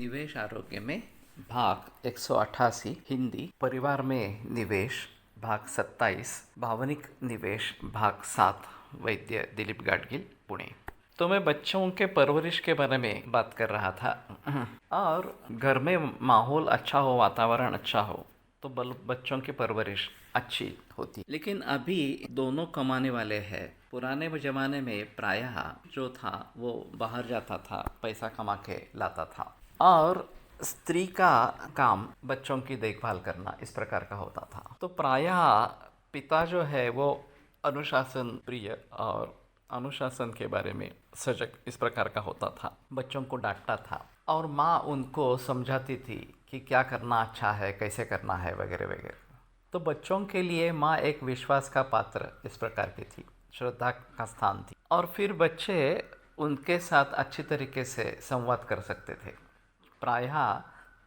निवेश आरोग्य में भाग 188 हिंदी, परिवार में निवेश भाग 27, भावनिक निवेश भाग 7, वैद्य दिलीप गाडगिल, पुणे। तो मैं बच्चों के परवरिश के बारे में बात कर रहा था और घर में माहौल अच्छा हो, वातावरण अच्छा हो तो बच्चों की परवरिश अच्छी होती। लेकिन अभी दोनों कमाने वाले हैं। पुराने ज़माने में प्रायः जो था वो बाहर जाता था, पैसा कमा के लाता था और स्त्री का काम बच्चों की देखभाल करना इस प्रकार का होता था। तो प्रायः पिता जो है वो अनुशासन प्रिय और अनुशासन के बारे में सजग इस प्रकार का होता था, बच्चों को डांटता था और माँ उनको समझाती थी कि क्या करना अच्छा है, कैसे करना है वगैरह वगैरह। तो बच्चों के लिए माँ एक विश्वास का पात्र इस प्रकार की थी, श्रद्धा का स्थान थी और फिर बच्चे उनके साथ अच्छी तरीके से संवाद कर सकते थे। प्रायः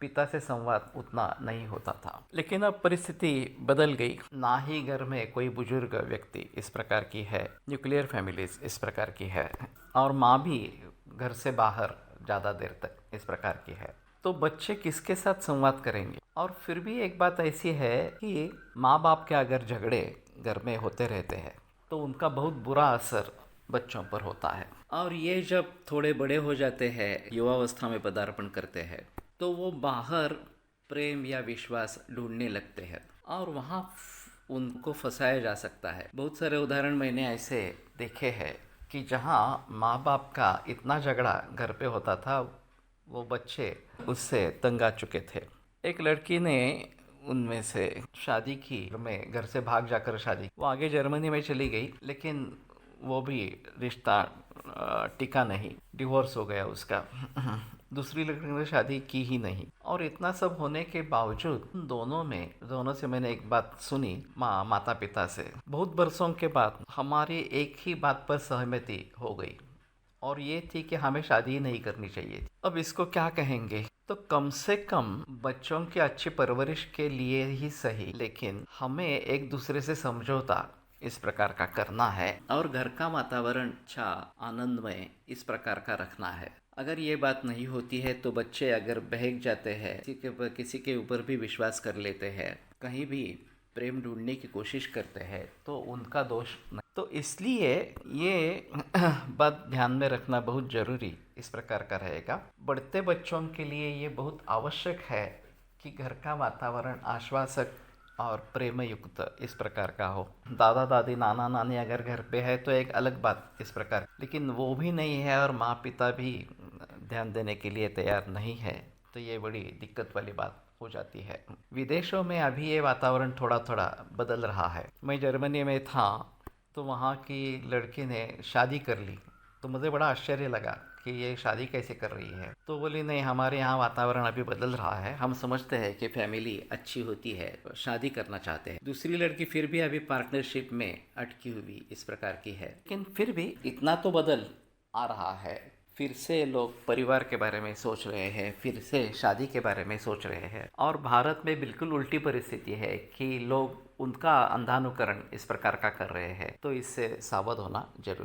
पिता से संवाद उतना नहीं होता था। लेकिन अब परिस्थिति बदल गई, ना ही घर में कोई बुजुर्ग व्यक्ति इस प्रकार की है, न्यूक्लियर फैमिलीज इस प्रकार की है और माँ भी घर से बाहर ज़्यादा देर तक इस प्रकार की है। तो बच्चे किसके साथ संवाद करेंगे? और फिर भी एक बात ऐसी है कि माँ बाप के अगर झगड़े घर में होते रहते हैं तो उनका बहुत बुरा असर बच्चों पर होता है और ये जब थोड़े बड़े हो जाते हैं, युवावस्था में पदार्पण करते हैं तो वो बाहर प्रेम या विश्वास ढूंढने लगते हैं और वहाँ उनको फंसाया जा सकता है। बहुत सारे उदाहरण मैंने ऐसे देखे हैं कि जहाँ माँ बाप का इतना झगड़ा घर पे होता था, वो बच्चे उससे तंग आ चुके थे। एक लड़की ने उनमें से शादी की, में घर से भाग जाकर शादी, वो आगे जर्मनी में चली गई लेकिन वो भी रिश्ता टिका नहीं, डिवोर्स हो गया उसका। दूसरी लड़की ने शादी की ही नहीं और इतना सब होने के बावजूद दोनों से मैंने एक बात सुनी, माता पिता से। बहुत बरसों के बाद हमारी एक ही बात पर सहमति हो गई और ये थी कि हमें शादी नहीं करनी चाहिए थी। अब इसको क्या कहेंगे? तो कम से कम बच्चों की अच्छी परवरिश के लिए ही सही, लेकिन हमें एक दूसरे से समझौता इस प्रकार का करना है और घर का वातावरण अच्छा, आनंदमय इस प्रकार का रखना है। अगर ये बात नहीं होती है तो बच्चे अगर बहक जाते हैं, किसी के ऊपर भी विश्वास कर लेते हैं, कहीं भी प्रेम ढूंढने की कोशिश करते हैं तो उनका दोष नहीं। तो इसलिए ये बात ध्यान में रखना बहुत ज़रूरी इस प्रकार का रहेगा। बढ़ते बच्चों के लिए ये बहुत आवश्यक है कि घर का वातावरण आश्वासक और प्रेम युक्त इस प्रकार का हो। दादा दादी, नाना नानी अगर घर पे है तो एक अलग बात इस प्रकार, लेकिन वो भी नहीं है और माँ पिता भी ध्यान देने के लिए तैयार नहीं है तो ये बड़ी दिक्कत वाली बात हो जाती है। विदेशों में अभी ये वातावरण थोड़ा थोड़ा बदल रहा है। मैं जर्मनी में था तो वहाँ की लड़की ने शादी कर ली तो मुझे बड़ा आश्चर्य लगा कि ये शादी कैसे कर रही है। तो बोली नहीं, हमारे यहाँ वातावरण अभी बदल रहा है, हम समझते हैं कि फैमिली अच्छी होती है, शादी करना चाहते हैं। दूसरी लड़की फिर भी अभी पार्टनरशिप में अटकी हुई इस प्रकार की है, लेकिन फिर भी इतना तो बदल आ रहा है। फिर से लोग परिवार के बारे में सोच रहे हैं, फिर से शादी के बारे में सोच रहे हैं और भारत में बिल्कुल उल्टी परिस्थिति है कि लोग उनका अंधानुकरण इस प्रकार का कर रहे हैं। तो इससे सावध होना जरूरी।